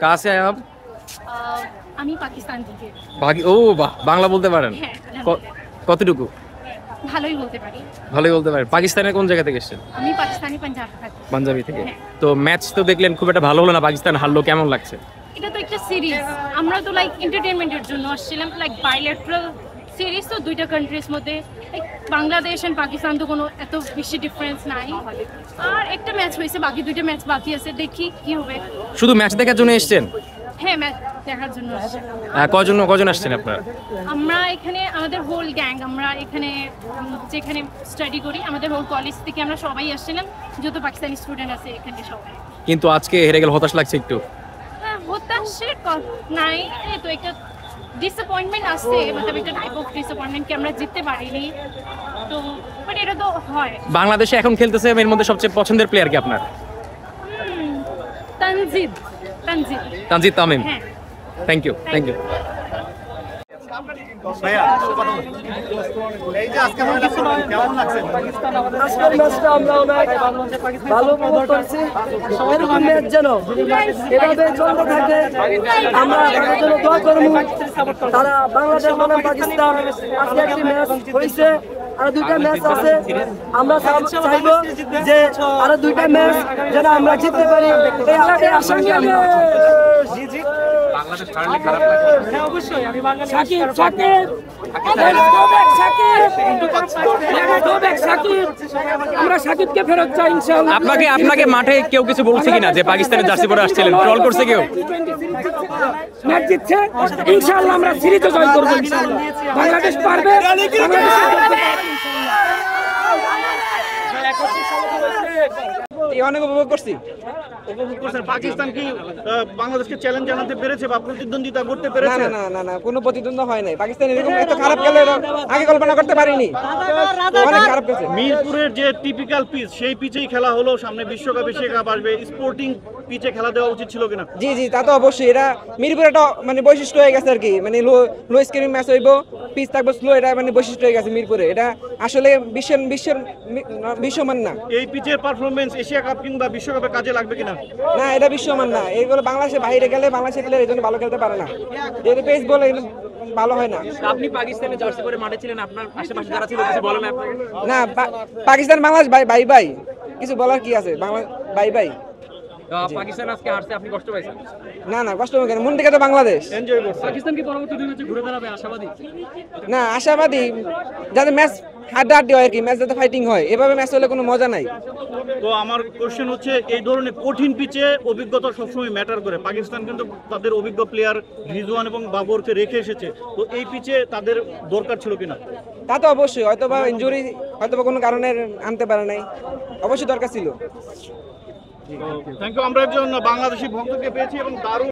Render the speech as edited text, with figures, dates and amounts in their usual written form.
कहाँ से आए आप? আমি পাকিস্তান থেকে। ও বাহ, বাংলা বলতে পারেন? হ্যাঁ, কতটুকু? ভালোই বলতে পারি। ভালোই বলতে পারেন। পাকিস্তানের কোন জায়গা থেকে এসেছেন? আমি পাকিস্তানি পাঞ্জাব থাকি। পাঞ্জাবি থেকে। হ্যাঁ। তো ম্যাচ তো দেখলেন, খুব একটা ভালো হলো না, পাকিস্তান হারলো, কেমন লাগছে? এটা তো একটা সিরিজ, আমরা তো লাইক এন্টারটেইনমেন্টের জন্য আসছিলাম, লাইক বাইলেটারাল সিরিজ তো দুইটা কান্ট্রিজ মধ্যে, লাইক বাংলাদেশ এন্ড পাকিস্তান তো কোনো এত বেশি ডিফারেন্স নাই, আর একটা ম্যাচ হয়েছে, বাকি দুইটা ম্যাচ বাকি আছে, দেখি কি হবে। শুধু ম্যাচ দেখার জন্য এসেছেন? হ্যাঁ, ম্যাচ দেখার জন্য আসছি। কজন আসছেন আপনারা? আমরা এখানে আমাদের হোল গ্যাং, আমরা এখানে যেখানে স্টাডি করি আমাদের হোল কলেজ থেকে আমরা সবাই আসছিলাম, যত পাকিস্তানি স্টুডেন্ট আছে এখানে সবাই। কিন্তু আজকে হেরে গেল, হতাশ লাগছে একটু? হ্যাঁ, হতাশের নাই, এই তো একটা ডিসঅ্যাপয়েন্টমেন্ট আছে, मतलब একটা টাইপ অফ ডিসঅ্যাপয়েন্টমেন্ট কি আমরা জিততে পারিনি, তো বাট এটা তো হয়। বাংলাদেশে এখন খেলতেছে, এর মধ্যে সবচেয়ে পছন্দের প্লেয়ার কি আপনার? তানজিদ তানজিদ তামিম। হ্যাঁ, থ্যাংক ইউ। আজকের ম্যাচটা আমরা অনেক ভালো উপভোগ করছি। এরকম ম্যাচ যেন এভাবে চলতে থাকে, আমরা তাদের জন্য দোয়া করবো। তারা বাংলাদেশ বনাম পাকিস্তান, আজকে একটি ম্যাচ হয়েছে, আর দুইটা ম্যাচ আছে, আমরা চাইবো যে আরো দুইটা ম্যাচ যেন আমরা জিততে পারি, এই আশা নিয়ে আমরা আমরা সাকিবকে ফেরত চাই ইনশাআল্লাহ। আপনাকে মাঠে কেউ কিছু বলছে কিনা যে পাকিস্তানের জার্সি পরে আসছিলেন, ট্রল করছে কেউ? ম্যাচ জিতছে ইনশাআল্লাহ, আমরা সিরিজও জয় করব ইনশাআল্লাহ। বাংলাদেশ পারবে, অনেক উপভোগ করছি। পাকিস্তান কি বাংলাদেশকে চ্যালেঞ্জ জানাতে পেরেছে বা প্রতিদ্বন্দ্বিতা করতে পেরেছে? না না না না, কোনো প্রতিদ্বন্দ্ব হয় নাই। পাকিস্তান এরকম এত খারাপ খেলে আগে কল্পনা করতে পারিনি, অনেক খারাপ খেলছে। মিরপুরের যে টিপিক্যাল পিচ, সেই পিচেই খেলা হলো, সামনে বিশ্বকাপ এশিয়া কাপ আসবে, স্পোর্টিং পিচে খেলা দেওয়া উচিত ছিল কিনা? জি জি, তা তো অবশ্যই। এটা মিরপুর একটা মানে বৈশিষ্ট্য হয়ে গেছে আর কি, মানে লো স্ক্রিন ম্যাচ হইব, পিচ থাকবে স্লো, এটা মানে বৈশিষ্ট্য হয়ে গেছে মিরপুরে। এটা আসলে বিশ্বমান না। এই পিচের পারফরমেন্স এশিয়া কাপ কিংবা বিশ্বকাপে কাজে লাগবে কিনা? না, এটা বিশ্বমান না। এইগুলো বাংলাদেশের বাইরে গেলে বাংলাদেশের প্লেয়ার এই জন্য ভালো খেলতে পারে না, যেহেতু পেস বল ভালো হয় না। আপনি পাকিস্তানের জার্সি পরে মাঠে ছিলেন, আপনার আশেপাশে যারা ছিল কিছু বলেন আপনাকে? না, পাকিস্তান বাংলাদেশ বাই কিছু বলার কি আছে, বাই। পাকিস্তান আজকে হারছে, আপনি কষ্ট পাইছেন? না না, কষ্ট হবে কেন, মন থেকে তো বাংলাদেশ এনজয় করছে। পাকিস্তান কি পরবর্তী দিনে ঘুরে দাঁড়াবে আশাবাদী? না, আশাবাদী যাতে ম্যাচ হাড্ডাহাড্ডি হয় আর কি, ম্যাচ যাতে ফাইটিং হয়, এভাবে ম্যাচ হলে কোনো মজা নাই। তো আমার কোশ্চেন হচ্ছে, এই ধরনের কঠিন পিচে অভিজ্ঞতা সবসময় ম্যাটার করে। পাকিস্তান কিন্তু তাদের অভিজ্ঞ প্লেয়ার রিজওয়ান এবং বাবরকে রেখে এসেছে, তো এই পিচে তাদের দরকার ছিল কিনা? তা তো অবশ্যই, হয়তোবা ইনজুরি, হয়তোবা কোনো কারণে আনতে পারে নাই, অবশ্যই দরকার ছিল। Thank you. আমরা একজন বাংলাদেশি ভক্তকে পেয়েছি এবং দারুণ